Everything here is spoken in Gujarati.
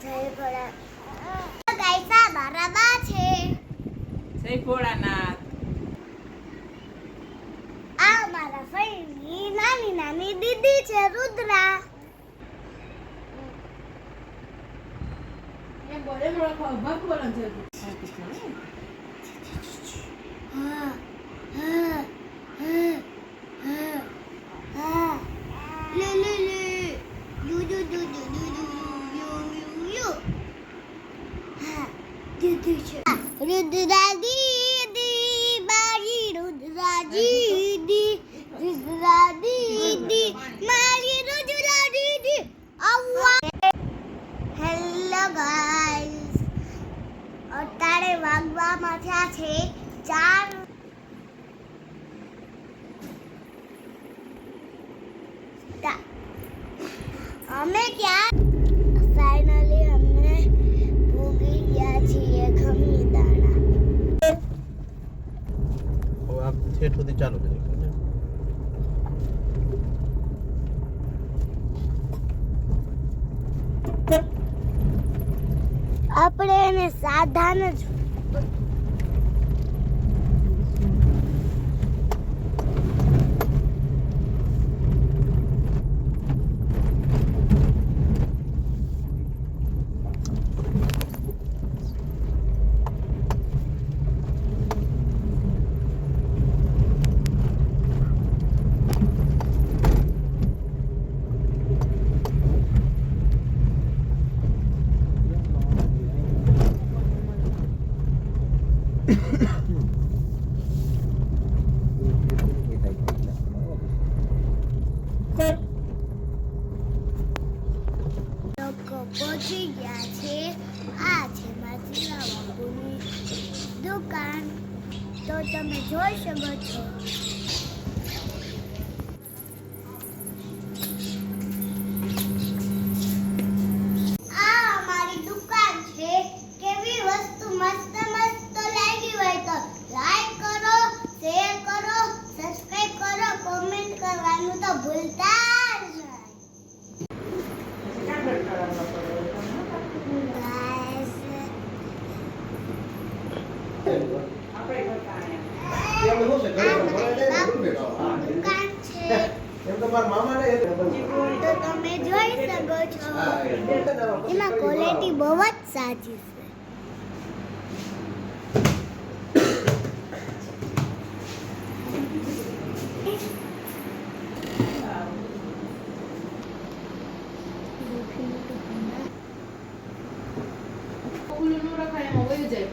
જય ભોળા ગાઈસા બરાબર છે. જય ભોળાનાથ. આ મારા ફઈની નાની નાની દીદી છે રુદ્રા. એ બોલે મોળા ભગ બોલે છે. હા હા હા હા લે લે લે you you you you you you હા દીદી છે રુદ્રા દીદી મારી રુદ્રા દીદી રુદ્રા દીદી મારી રુદ્રા દીદી આવા. હેલો ગાઈસ, અત્યારે વાગવામાં થયા છે 4. અમે ક્યાં ફાઇનલી અમને ભોગી ગયા છીએ ખમી દાણા. હવે આ ઠેઠ સુધી ચાલુ કરી આપણે એને સાધાન જ પહોંચી ગયા છે. આ છે માછલા બાપુની દુકાન, તો તમે જોઈ શકો છો. આ અમારી દુકાન છે. કેવી વસ્તુ મસ્ત મસ્ત લાગી હોય તો લાઈક કરો, શેર કરો, સબસ્ક્રાઇબ કરો, કોમેન્ટ કરવાનું તો ભૂલતા જ નહીં. તો તમે જોઈ શકો છો એમાં ક્વોલિટી બહુ જ સારી છે. ઓલું નો રખાય એમાં વહી જાય.